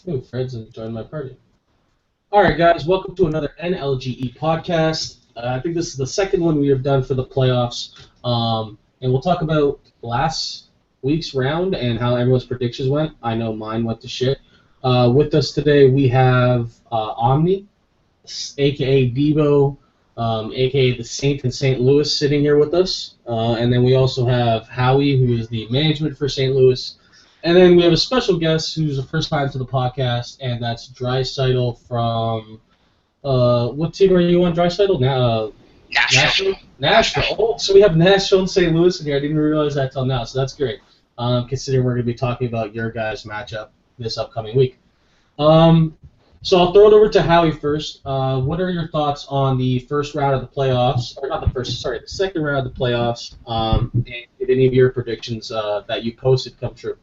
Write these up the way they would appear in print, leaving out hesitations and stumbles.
Ooh, Fred's joined my party. All right, guys, welcome to another NLGE podcast. I think this is the second one we have done for the playoffs, and we'll talk about last week's round and how everyone's predictions went. I know mine went to shit. With us today, we have Omni, aka Debo, aka the Saint in St. Louis, sitting here with us, and then we also have Howie, who is the management for St. Louis. And then we have a special guest who's the first time to the podcast, and that's Dreisaitl from what team are you on, Dreisaitl? Nashville. Nashville. Oh, so we have Nashville and St. Louis in here. I didn't realize that till now, so that's great. Considering we're going to be talking about your guys' matchup this upcoming week. So I'll throw it over to Howie first. What are your thoughts on the first round of the playoffs, or not the first, sorry, the second round of the playoffs, and did any of your predictions that you posted come true?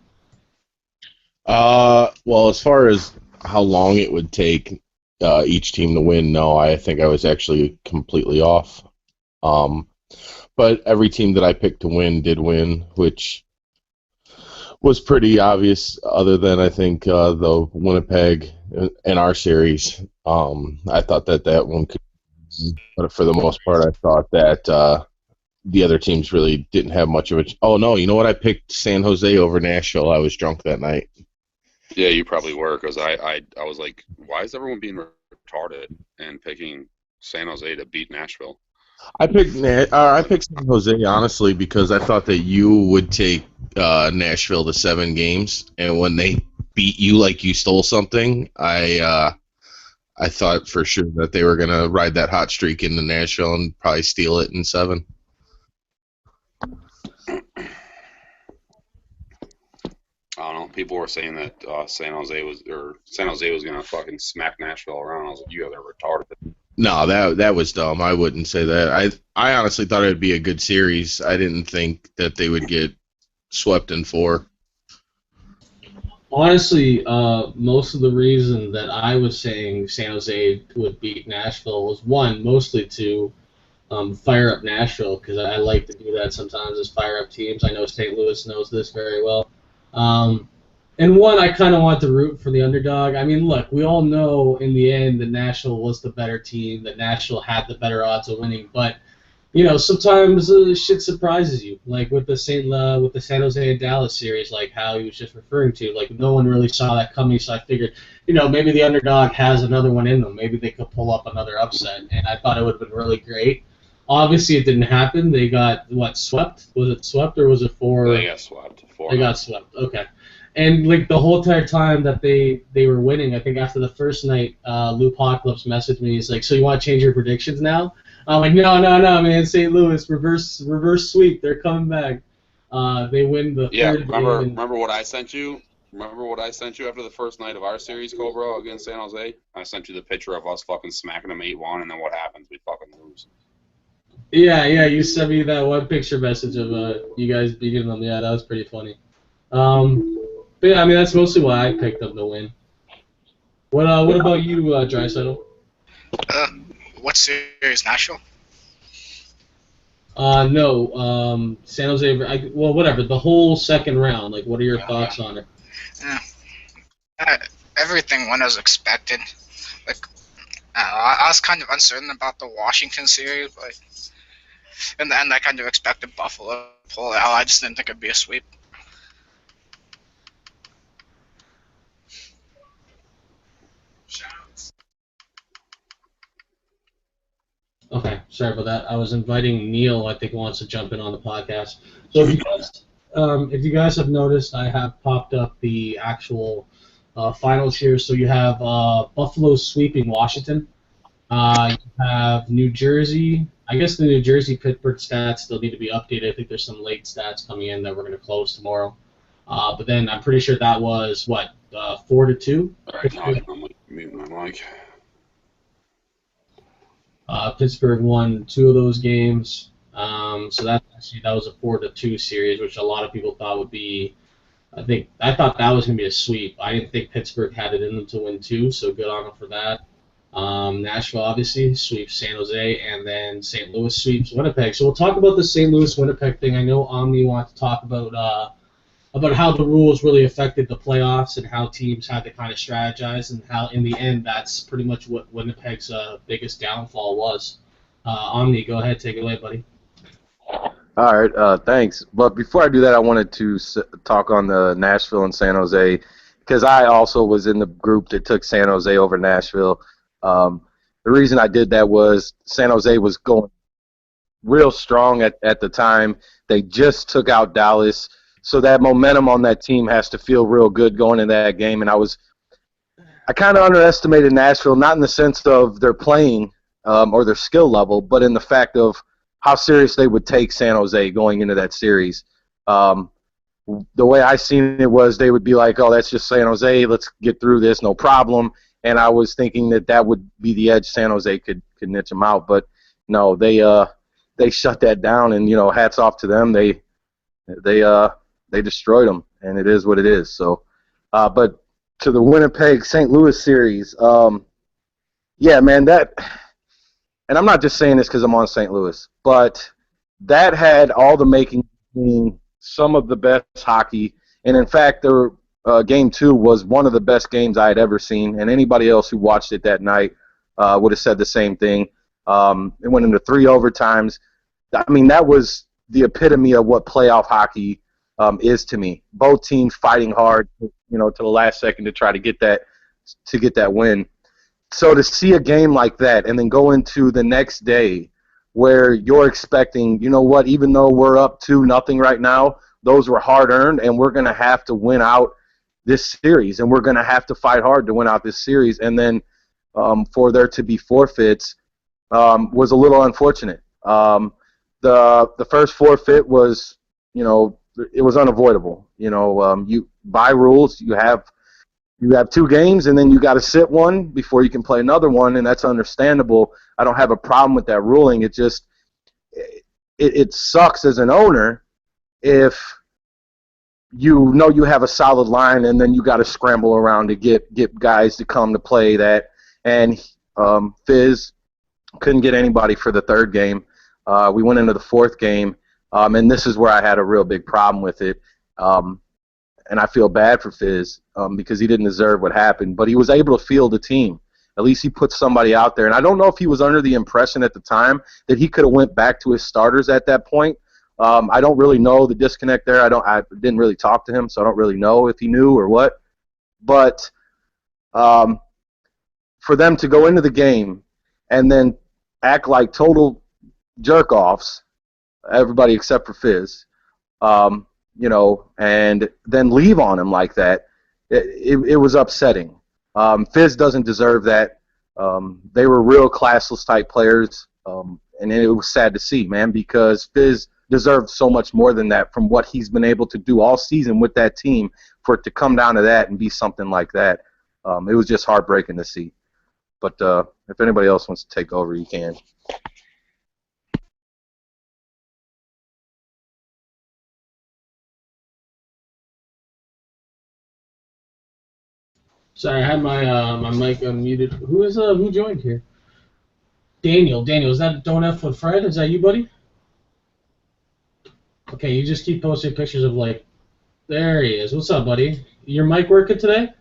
Well, as far as how long it would take each team to win, no, I think I was actually completely off. But every team that I picked to win did win, which was pretty obvious, other than I think the Winnipeg in our series. I thought that one could, but for the most part, I thought that the other teams really didn't have much of a. Oh no, you know what? I picked San Jose over Nashville. I was drunk that night. Yeah, you probably were, because I was like, why is everyone being retarded and picking San Jose to beat Nashville? I picked San Jose honestly because I thought that you would take Nashville to 7 games, and when they beat you like you stole something, I thought for sure that they were gonna ride that hot streak into Nashville and probably steal it in 7. I don't know. People were saying that San Jose was gonna fucking smack Nashville around. I was like, you guys are retarded. No, that was dumb. I wouldn't say that. I honestly thought it would be a good series. I didn't think that they would get swept in 4. Honestly, most of the reason that I was saying San Jose would beat Nashville was, one, mostly to fire up Nashville, because I like to do that sometimes, is fire up teams. I know St. Louis knows this very well. And one, I kind of want to root for the underdog. I mean, look, we all know in the end that Nashville was the better team, that Nashville had the better odds of winning. But sometimes shit surprises you, like with the San Jose and Dallas series, like how he was just referring to. Like no one really saw that coming, so I figured, maybe the underdog has another one in them. Maybe they could pull up another upset, and I thought it would have been really great. Obviously, it didn't happen. They got, swept? Was it swept, or was it 4? They got swept. 4. They got swept. Okay. And like the whole entire time that they were winning, I think after the first night, Lou Pocalypse messaged me. He's like, "So you want to change your predictions now?" I'm like, "No, man. St. Louis reverse sweep. They're coming back. They win the third game." Remember what I sent you? Remember what I sent you after the first night of our series, Cobra, against San Jose? I sent you the picture of us fucking smacking them 8-1, and then what happens? We fucking lose. Yeah. You sent me that one picture message of you guys beating them. Yeah, that was pretty funny. But yeah, I mean, that's mostly why I picked them to win. What about you, Dreisaitl? What series, Nashville? No, San Jose. Well, whatever. The whole second round. Like, what are your thoughts on it? Everything went as expected. Like, I was kind of uncertain about the Washington series, but in the end, I kind of expected Buffalo to pull it out. I just didn't think it'd be a sweep. Okay, sorry about that. I was inviting Neil. I think wants to jump in on the podcast. So if you guys have noticed, I have popped up the actual finals here. So you have Buffalo sweeping Washington. You have New Jersey. I guess the New Jersey Pittsburgh stats still need to be updated. I think there's some late stats coming in that we're going to close tomorrow. But then I'm pretty sure that was 4-2. All right, now I'm muting my mic. Pittsburgh won 2 of those games, so that was a 4-2 series, which a lot of people thought would be. I thought that was going to be a sweep. I didn't think Pittsburgh had it in them to win 2, so good on them for that. Nashville obviously sweeps San Jose, and then St. Louis sweeps Winnipeg. So we'll talk about the St. Louis Winnipeg thing. I know Omni wants to talk about about how the rules really affected the playoffs and how teams had to kind of strategize, and how in the end that's pretty much what Winnipeg's biggest downfall was. Omni, go ahead, take it away, buddy. All right, thanks. But before I do that, I wanted to talk on the Nashville and San Jose, because I also was in the group that took San Jose over Nashville. The reason I did that was San Jose was going real strong at the time. They just took out Dallas, so that momentum on that team has to feel real good going into that game. And I kind of underestimated Nashville, not in the sense of their playing or their skill level, but in the fact of how serious they would take San Jose going into that series. The way I seen it was they would be like, oh, that's just San Jose, let's get through this, no problem. And I was thinking that would be the edge San Jose could niche them out. But no, they shut that down, and, you know, hats off to them. They destroyed them, and it is what it is. So, but to the Winnipeg St. Louis series, yeah, man, and I'm not just saying this because I'm on St. Louis, but that had all the making of being some of the best hockey. And in fact, Game 2 was one of the best games I had ever seen, and anybody else who watched it that night would have said the same thing. It went into 3 overtimes. I mean, that was the epitome of what playoff hockey is to me. Both teams fighting hard, you know, to the last second to try to get that win. So to see a game like that and then go into the next day where you're expecting, you know what, even though we're up 2-0 right now, those were hard-earned, and we're going to have to win out this series, and we're going to have to fight hard to win out this series, and then for there to be forfeits was a little unfortunate. The first forfeit was, you know, it was unavoidable. You know, you by rules you have 2 games, and then you got to sit one before you can play another one, and that's understandable. I don't have a problem with that ruling. It just it sucks as an owner if you know you have a solid line, and then you got to scramble around to get guys to come to play that. And Fizz couldn't get anybody for the 3rd game. We went into the 4th game, and this is where I had a real big problem with it. And I feel bad for Fizz because he didn't deserve what happened, but he was able to field the team. At least he put somebody out there. And I don't know if he was under the impression at the time that he could have went back to his starters at that point. I don't really know the disconnect there. I didn't really talk to him, so I don't really know if he knew or what. But for them to go into the game and then act like total jerk-offs, everybody except for Fizz, you know, and then leave on him like that, it was upsetting. Fizz doesn't deserve that. They were real classless type players, and it was sad to see, man, because Fizz deserved so much more than that from what he's been able to do all season with that team. For it to come down to that and be something like that, it was just heartbreaking to see. But if anybody else wants to take over, you can. Sorry, I had my mic unmuted. Who joined here? Daniel, is that Don't F with Fred? Is that you, buddy? Okay, you just keep posting pictures of, like, there he is. What's up, buddy? Your mic working today?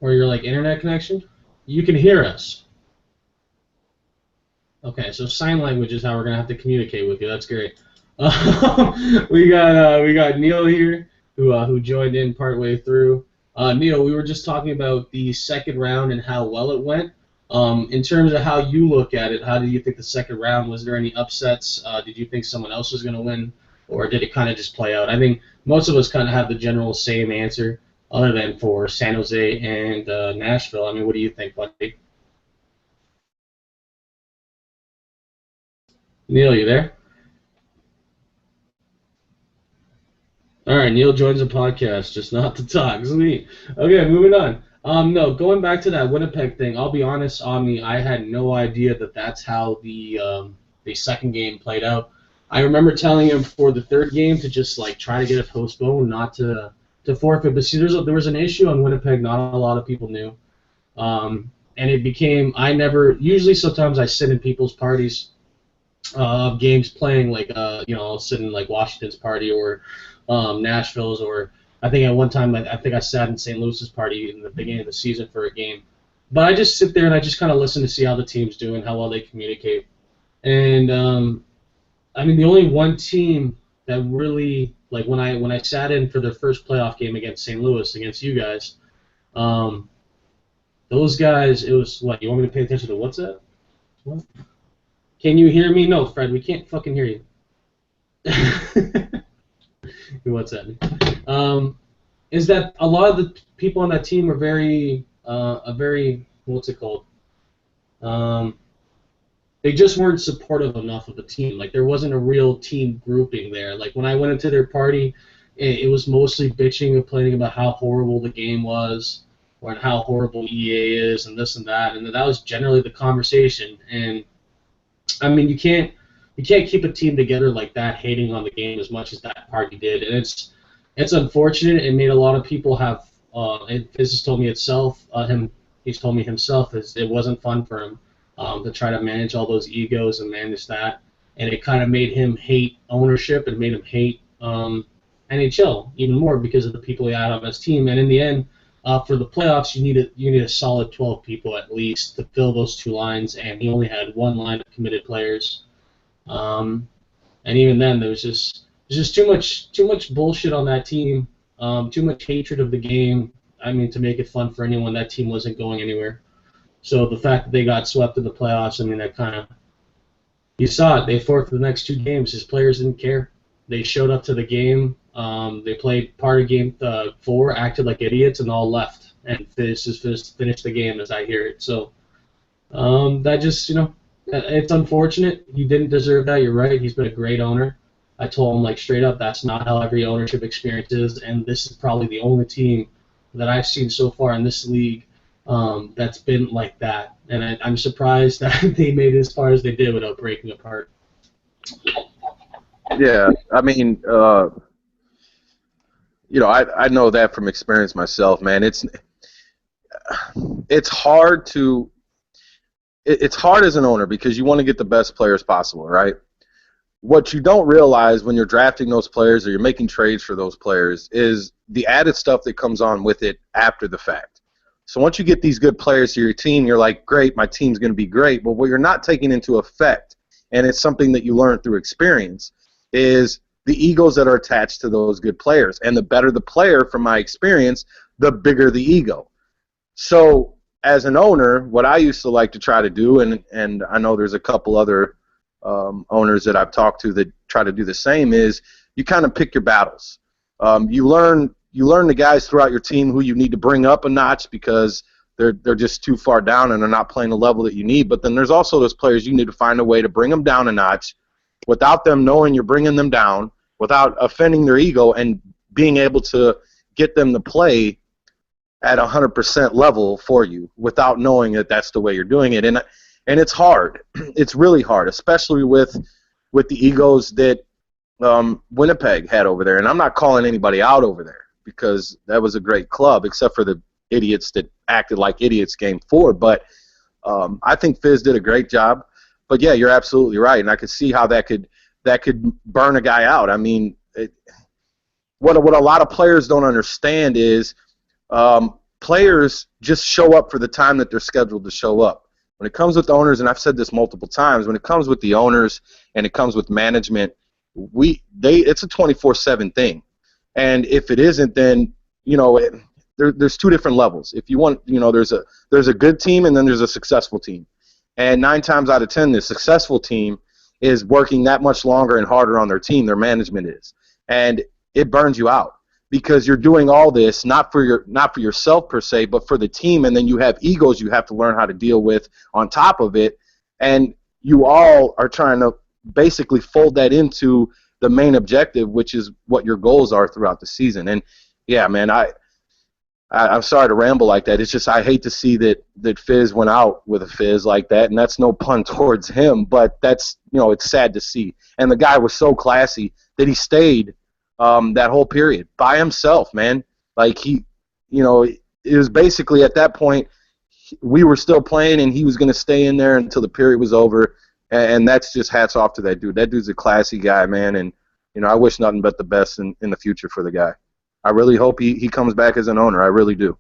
Or your, like, internet connection? You can hear us. Okay, so sign language is how we're gonna have to communicate with you. That's great. We got Neil here, who joined in partway through. Neil, we were just talking about the second round and how well it went. In terms of how you look at it, how do you think the second round, was there any upsets? Did you think someone else was going to win, or did it kind of just play out? I think most of us kind of have the general same answer, other than for San Jose and Nashville. I mean, what do you think, buddy? Neil, you there? All right, Neil joins the podcast, just not to talk. Sweet. Okay, moving on. No, going back to that Winnipeg thing, I'll be honest, Omni, I had no idea that that's how the second game played out. I remember telling him for the 3rd game to just, like, try to get it postponed, not to forfeit. But see, there was an issue on Winnipeg not a lot of people knew. And it became, usually sometimes I sit in people's parties of games playing, like I'll sit in like Washington's party or Nashville's, or I think at one time I think I sat in St. Louis's party in the beginning of the season for a game. But I just sit there and I just kind of listen to see how the team's doing, how well they communicate. And I mean, the only one team that really, like, when I sat in for their first playoff game against St. Louis, against you guys, um, those guys, it was what, you want me to pay attention to what's that? What? Can you hear me? No, Fred, we can't fucking hear you. What's that? Is that a lot of the people on that team are very, what's it called? They just weren't supportive enough of the team. Like, there wasn't a real team grouping there. Like, when I went into their party, it was mostly bitching and complaining about how horrible the game was, or how horrible EA is, and this and that. And that was generally the conversation. And I mean, you can't keep a team together like that, hating on the game as much as that party did. And it's unfortunate. It made a lot of people have. And Fizz has told me itself. He's told me himself it wasn't fun for him. To try to manage all those egos and manage that, and it kind of made him hate ownership and made him hate NHL even more because of the people he had on his team. And in the end, for the playoffs, you need a solid 12 people at least to fill those two lines, and he only had one line of committed players. And even then, there's just too much bullshit on that team, too much hatred of the game. I mean, to make it fun for anyone, that team wasn't going anywhere. So the fact that they got swept in the playoffs, I mean, that kind of, you saw it. They fought for the next two games. His players didn't care. They showed up to the game. They played part of game 4, acted like idiots, and all left. And finished the game as I hear it. So that just, it's unfortunate. He didn't deserve that. You're right. He's been a great owner. I told him, like, straight up, that's not how every ownership experience is, and this is probably the only team that I've seen so far in this league that's been like that, and I'm surprised that they made it as far as they did without breaking apart. Yeah, I mean, I know that from experience myself, man. It's hard it's hard as an owner because you want to get the best players possible, right? What you don't realize when you're drafting those players or you're making trades for those players is the added stuff that comes on with it after the fact. So once you get these good players to your team, you're like, great, my team's going to be great. But what you're not taking into effect, and it's something that you learn through experience, is the egos that are attached to those good players. And the better the player, from my experience, the bigger the ego. So as an owner, what I used to like to try to do, and I know there's a couple other owners that I've talked to that try to do the same, is you kind of pick your battles. You learn the guys throughout your team who you need to bring up a notch because they're just too far down and they're not playing the level that you need. But then there's also those players you need to find a way to bring them down a notch without them knowing you're bringing them down, without offending their ego, and being able to get them to play at 100% level for you without knowing that that's the way you're doing it. And it's hard. It's really hard, especially with the egos that Winnipeg had over there. And I'm not calling anybody out over there, because that was a great club, except for the idiots that acted like idiots game 4. But I think Fizz did a great job. But yeah, you're absolutely right, and I could see how that could burn a guy out. I mean, what a lot of players don't understand is players just show up for the time that they're scheduled to show up. When it comes with the owners, and I've said this multiple times, when it comes with the owners and it comes with management, it's a 24/7 thing. And if it isn't, then there's two different levels. If you want, there's a good team and then there's a successful team. And 9 times out of 10, the successful team is working that much longer and harder on their team. Their management is, and it burns you out because you're doing all this not for yourself per se, but for the team. And then you have egos you have to learn how to deal with on top of it, and you all are trying to basically fold that into the main objective, which is what your goals are throughout the season. And yeah, man, I'm sorry to ramble like that. It's just I hate to see that Fizz went out with a fizz like that, and that's no pun towards him, but that's, it's sad to see. And the guy was so classy that he stayed that whole period by himself, man. Like it was basically at that point we were still playing, and he was going to stay in there until the period was over. and that's just hats off to that dude. That dude's a classy guy, man, and I wish nothing but the best in the future for the guy. I really hope he comes back as an owner. I really do.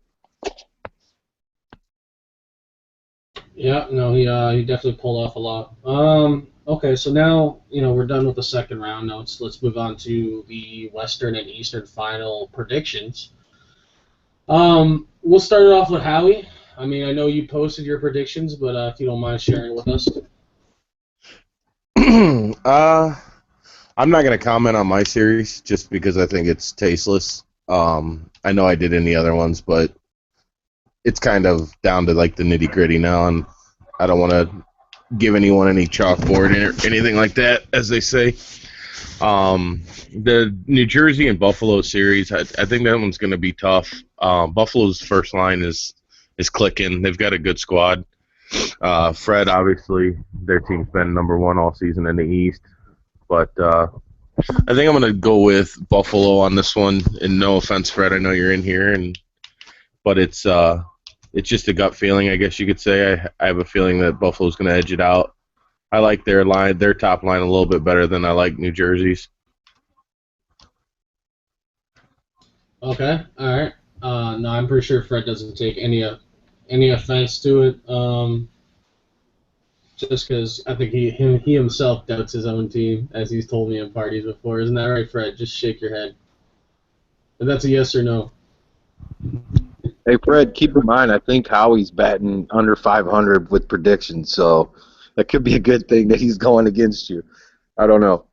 Yeah, no, he definitely pulled off a lot. Okay, so now we're done with the second round. Now let's move on to the Western and Eastern final predictions. We'll start it off with Howie. I mean, I know you posted your predictions, but if you don't mind sharing with us. I'm not going to comment on my series just because I think it's tasteless. I know I did in the other ones, but it's kind of down to like the nitty gritty now, and I don't want to give anyone any chalkboard or anything like that, as they say. The New Jersey and Buffalo series, I think that one's going to be tough. Buffalo's first line is clicking. They've got a good squad. Fred, obviously, their team's been number one all season in the East. But I think I'm going to go with Buffalo on this one. And no offense, Fred, I know you're in here, but it's just a gut feeling, I guess you could say. I have a feeling that Buffalo's going to edge it out. I like their top line a little bit better than I like New Jersey's. Okay, all right. No, I'm pretty sure Fred doesn't take any offense to it. Just because I think he himself doubts his own team, as he's told me in parties before. Isn't that right, Fred? Just shake your head. If that's a yes or no. Hey, Fred, keep in mind, I think Howie's batting under 500 with predictions, so that could be a good thing that he's going against you. I don't know.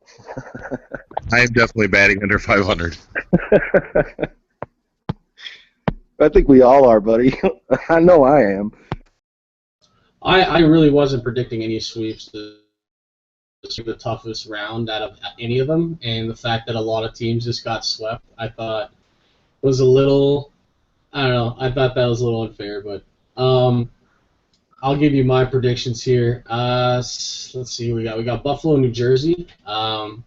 I am definitely batting under 500. I think we all are, buddy. I know I am. I really wasn't predicting any sweeps. The toughest round out of any of them, and the fact that a lot of teams just got swept, I thought was a little. I don't know. I thought that was a little unfair, but I'll give you my predictions here. Let's see who we got. We got Buffalo, New Jersey. I'm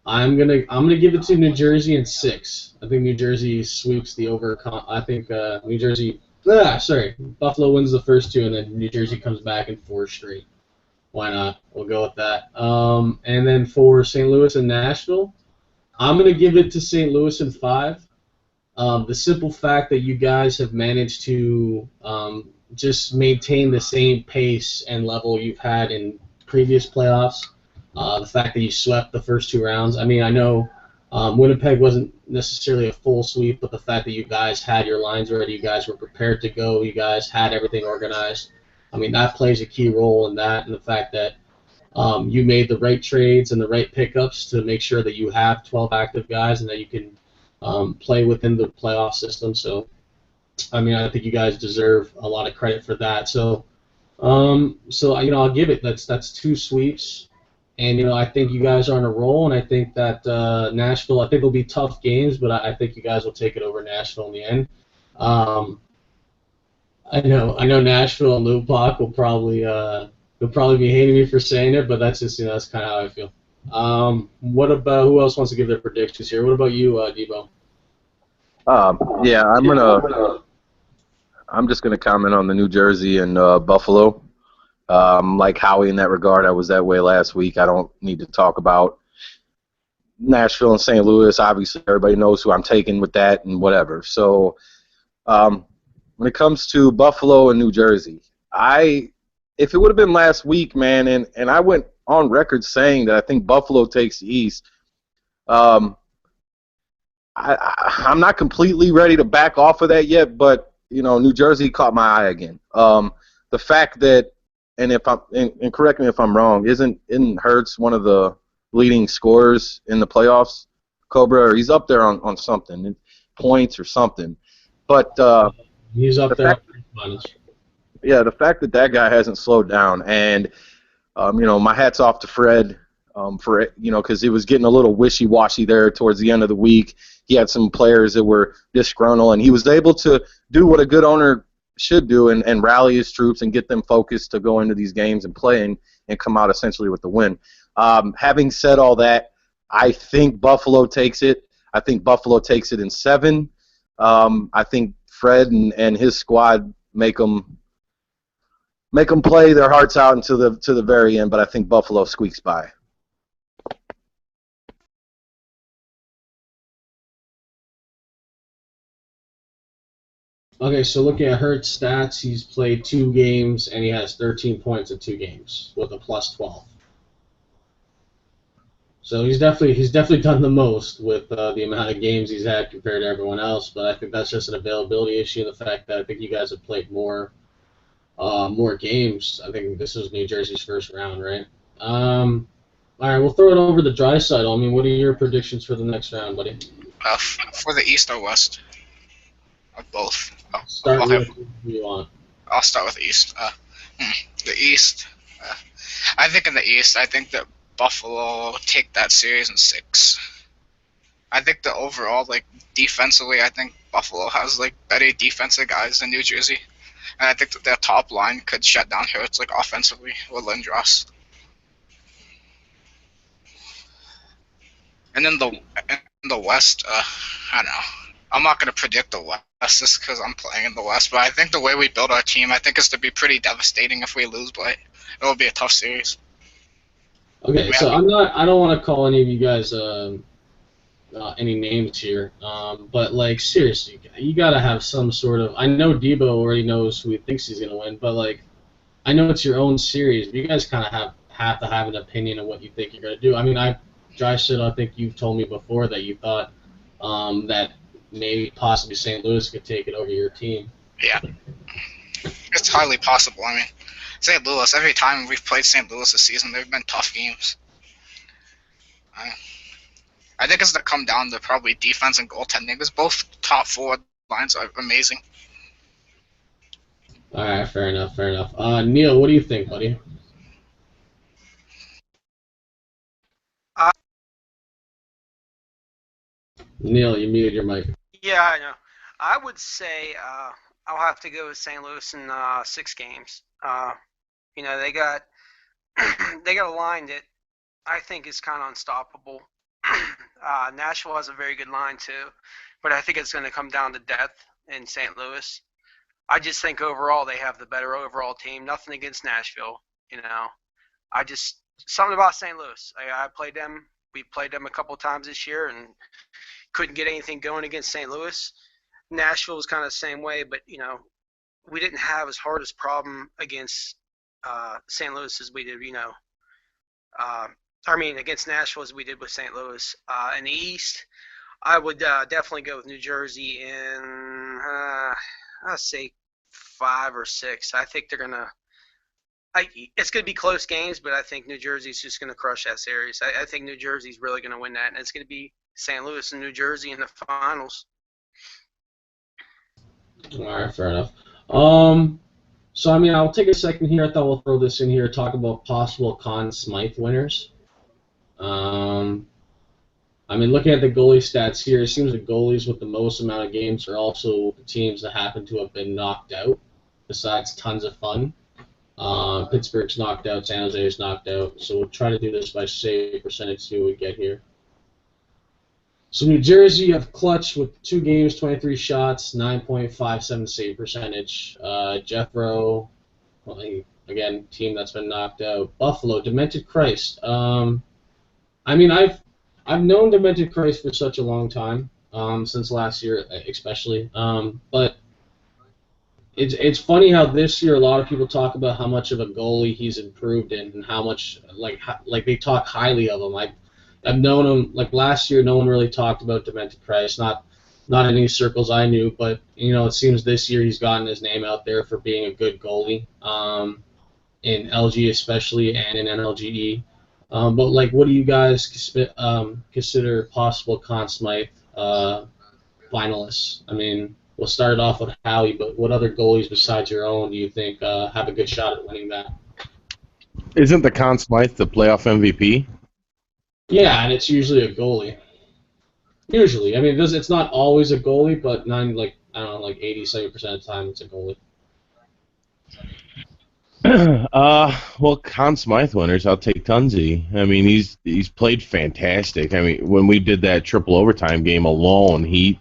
gonna give it to New Jersey in 6. I think New Jersey sweeps the over. I think New Jersey. Buffalo wins the first 2, and then New Jersey comes back in 4 straight. Why not? We'll go with that. And then for St. Louis and Nashville, I'm gonna give it to St. Louis in 5. The simple fact that you guys have managed to just maintain the same pace and level you've had in previous playoffs, the fact that you swept the first 2 rounds. I mean, I know Winnipeg wasn't necessarily a full sweep, but the fact that you guys had your lines ready, you guys were prepared to go, you guys had everything organized, I mean, that plays a key role in that, and the fact that you made the right trades and the right pickups to make sure that you have 12 active guys and that you can play within the playoff system. So, I mean, I think you guys deserve a lot of credit for that. So I'll give it. That's 2 sweeps, and I think you guys are on a roll, and I think that Nashville. I think it'll be tough games, but I think you guys will take it over Nashville in the end. I know Nashville and Lupak will probably be hating me for saying it, but that's just that's kind of how I feel. What about who else wants to give their predictions here? What about you, Debo? Yeah, I'm just gonna comment on the New Jersey and Buffalo. Like Howie in that regard, I was that way last week. I don't need to talk about Nashville and St. Louis. Obviously, everybody knows who I'm taking with that and whatever. So, when it comes to Buffalo and New Jersey, if it would have been last week, man, and I went on record saying that I think Buffalo takes the East. I'm not completely ready to back off of that yet, but New Jersey caught my eye again. The fact that, and correct me if I'm wrong, isn't Hurts one of the leading scorers in the playoffs, Cobra? Or he's up there on something, points or something. But he's up there. Yeah, the fact that guy hasn't slowed down, and my hat's off to Fred for it, because it was getting a little wishy-washy there towards the end of the week. He had some players that were disgruntled, and he was able to do what a good owner should do and rally his troops and get them focused to go into these games and play and come out essentially with the win. Having said all that, I think Buffalo takes it. I think Buffalo takes it in 7. I think Fred and his squad make them make them play their hearts out to the very end. But I think Buffalo squeaks by. Okay, so looking at Hurt's stats, he's played 2 games and he has 13 points in 2 games with a plus 12. So he's definitely done the most with the amount of games he's had compared to everyone else. But I think that's just an availability issue. The fact that I think you guys have played more games. I think this was New Jersey's first round, right? All right, we'll throw it over to Draisaitl. I mean, what are your predictions for the next round, buddy? For the East or West? Both. Start with who you want. I'll start with the East. The East. I think in the East, I think that Buffalo will take that series in 6. I think that overall, like defensively, I think Buffalo has like better defensive guys than New Jersey, and I think that their top line could shut down Hurts like offensively with Lindros. And then the West, I don't know. I'm not going to predict the West just because I'm playing in the West, but I think the way we build our team, I think it's to be pretty devastating if we lose, but it will be a tough series. Okay, so I don't want to call any of you guys any names here, but like seriously, you got to have some sort of. I know Debo already knows who he thinks he's going to win, but like I know it's your own series. You guys kind of have to have an opinion of what you think you're going to do. I mean, I think you've told me before that you thought that maybe possibly St. Louis could take it over your team. Yeah, it's highly possible. I mean, St. Louis, every time we've played St. Louis this season, they've been tough games. I think it's going to come down to probably defense and goaltending, because both top 4 lines are amazing. All right, fair enough. Neil, what do you think, buddy? Neil, you muted your mic. Yeah, I know. I would say I'll have to go with St. Louis in 6 games. They got a line that I think is kind of unstoppable. Nashville has a very good line too, but I think it's going to come down to depth in St. Louis. I just think overall they have the better overall team. Nothing against Nashville, something about St. Louis. I played them. We played them a couple times this year and couldn't get anything going against St. Louis. Nashville was kind of the same way, but we didn't have as hard a problem against St. Louis as we did, against Nashville as we did with St. Louis. In the East, I would definitely go with New Jersey in, I'd say 5 or 6. I think they're going to – it's going to be close games, but I think New Jersey's just going to crush that series. I think New Jersey's really going to win that, and it's going to be St. Louis and New Jersey in the finals. All right, fair enough. So, I mean, I'll take a second here. I thought we'll throw this in here, talk about possible Conn Smythe winners. I mean, looking at the goalie stats here, it seems the goalies with the most amount of games are also the teams that happen to have been knocked out, besides tons of fun. Pittsburgh's knocked out, San Jose's knocked out, so we'll try to do this by save percentage, see what we get here. So New Jersey have clutch with 2 games, 23 shots, 9.57 save percentage. Jeffro, again, team that's been knocked out. Buffalo, Demented Christ. I mean, I've known Demented Christ for such a long time, since last year especially. But it's funny how this year a lot of people talk about how much of a goalie he's improved in and how much like they talk highly of him. I've known him, like last year, no one really talked about Demented Christ, not in any circles I knew, but, it seems this year he's gotten his name out there for being a good goalie, in LG especially and in NLGE. But, like, what do you guys consider possible Conn Smythe finalists? I mean, we'll start it off with Howie, but what other goalies besides your own do you think have a good shot at winning that? Isn't the Conn Smythe the playoff MVP? Yeah, and it's usually a goalie. Usually. I mean, it's not always a goalie, but 80-70% of the time it's a goalie. Well, Conn Smythe winners, I'll take Tunzi. I mean, he's played fantastic. I mean, when we did that triple overtime game alone, he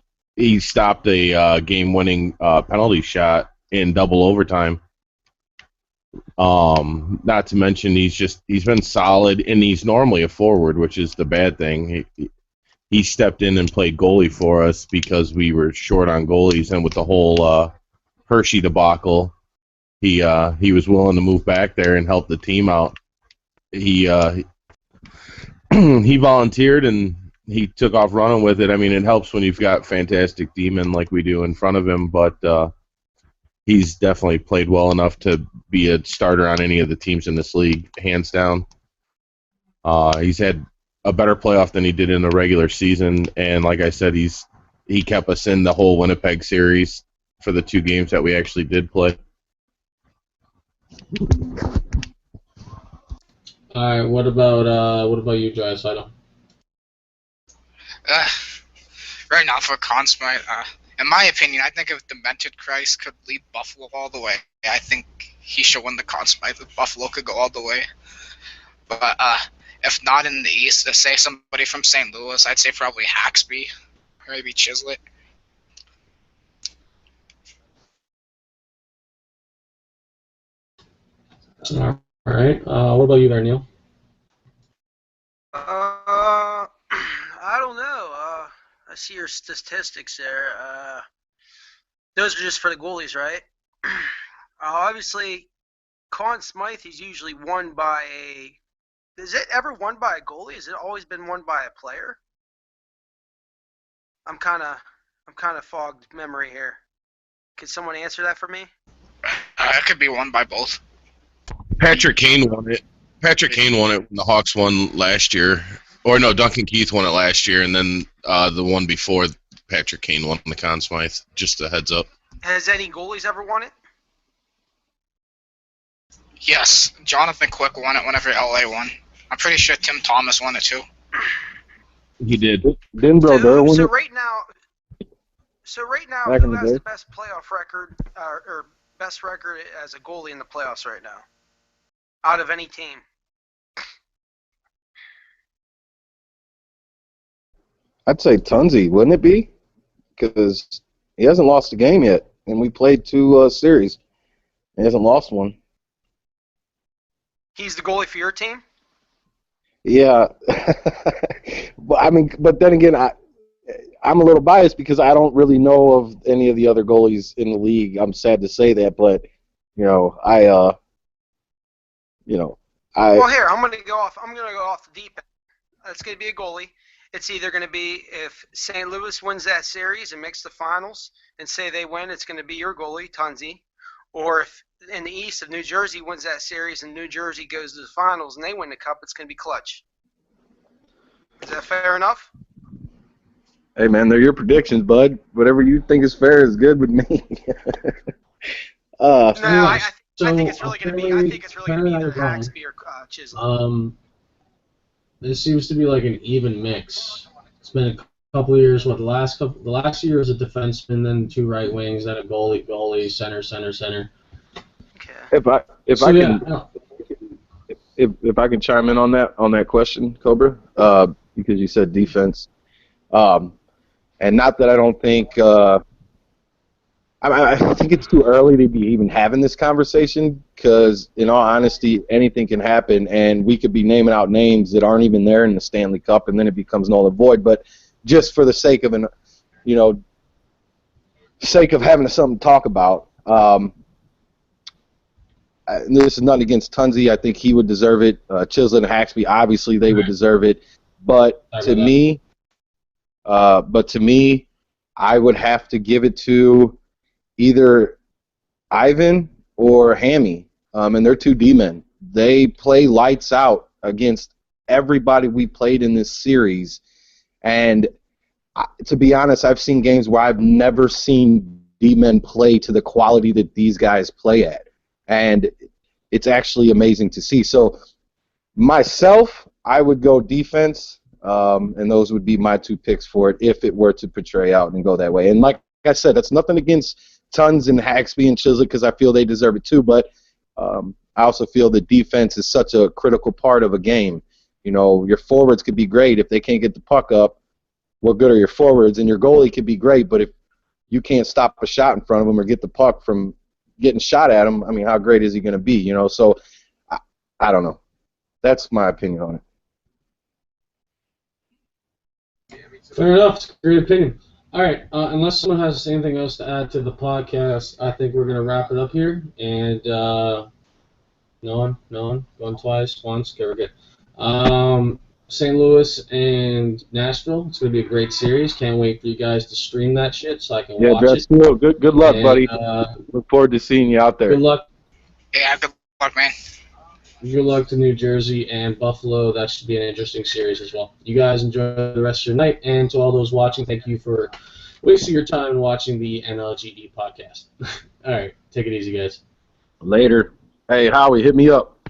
stopped a game-winning penalty shot in double overtime. Not to mention he's been solid, and he's normally a forward, which is the bad thing. He stepped in and played goalie for us because we were short on goalies, and with the whole Hershey debacle, he was willing to move back there and help the team out. He he volunteered and he took off running with it. I mean, it helps when you've got fantastic D-men like we do in front of him, but he's definitely played well enough to be a starter on any of the teams in this league, hands down. He's had a better playoff than he did in the regular season, and like I said, he kept us in the whole Winnipeg series for the 2 games that we actually did play. All right, what about you, Drysaddle? Right now for Conn Smythe, in my opinion, I think if Demented Christ could lead Buffalo all the way, I think he should win the Conn Smythe if Buffalo could go all the way. But if not in the East, if say somebody from St. Louis, I'd say probably Haxby or maybe Chislett. All right. What about you there, Neil? I don't know. I see your statistics there. Those are just for the goalies, right? Obviously, Conn Smythe is usually won by a. Is it ever won by a goalie? Has it always been won by a player? I'm kind of fogged memory here. Could someone answer that for me? It could be won by both. Patrick Kane won it. Patrick Kane won it when the Hawks won last year. Or no, Duncan Keith won it last year, and then the one before Patrick Kane won the Conn Smythe. Just a heads up. Has any goalies ever won it? Yes, Jonathan Quick won it whenever LA won. I'm pretty sure Tim Thomas won it too. He did. Didn't Brodeur win So it? right now, Back in who the has day? the best playoff record or best record as a goalie in the playoffs right now, out of any team? I'd say Tunzi, wouldn't it be? Because he hasn't lost a game yet, and we played 2 series. He hasn't lost one. He's the goalie for your team? Yeah, but then again, I'm a little biased because I don't really know of any of the other goalies in the league. I'm sad to say that, but Well, here I'm gonna go off the deep end. It's gonna be a goalie. It's either gonna be if St. Louis wins that series and makes the finals, and say they win, it's gonna be your goalie, Tunzi. Or if in the East, if New Jersey wins that series and New Jersey goes to the finals and they win the cup, it's going to be Clutch. Is that fair enough? hey man, they're your predictions, bud. Whatever you think is fair is good with me. No, I So, think it's really going to be. I think it's really going to be either Haxby or Chislett. This seems to be like an even mix. It's been a couple of years. The last year was a defenseman, then 2 right wings, then a goalie, center. Okay. If I can chime in on that question, Cobra, because you said defense, and not that I don't think I think it's too early to be even having this conversation because, in all honesty, anything can happen, and we could be naming out names that aren't even there in the Stanley Cup, and then it becomes null and void. But just for the sake of having something to talk about, this is nothing against Tunzi. I think he would deserve it. Chislett and Haxby, obviously, they would deserve it. But to me, I would have to give it to either Ivan or Hammy, and they're 2 D-men. They play lights out against everybody we played in this series. And to be honest, I've seen games where I've never seen D-men play to the quality that these guys play at. And it's actually amazing to see. So myself, I would go defense, and those would be my 2 picks for it if it were to portray out and go that way. And like I said, that's nothing against Tons and Haxby and Chislett because I feel they deserve it too, but I also feel that defense is such a critical part of a game. Your forwards could be great. If they can't get the puck up, what good are your forwards? And your goalie could be great, but if you can't stop a shot in front of them or get the puck from getting shot at him, I mean, how great is he going to be? You know, so I don't know. That's my opinion on it. Fair enough. It's a great opinion. All right. Unless someone has anything else to add to the podcast, I think we're going to wrap it up here. And no one, going twice, once. Okay, we're good. St. Louis and Nashville. It's going to be a great series. Can't wait for you guys to stream that shit so I can watch Dress it. Steele, good luck, And, buddy. Look forward to seeing you out there. Good luck. Yeah, good luck, man. Good luck to New Jersey and Buffalo. That should be an interesting series as well. You guys enjoy the rest of your night. And to all those watching, thank you for wasting your time watching the NLGE podcast. All right. Take it easy, guys. Later. Hey, Howie, hit me up.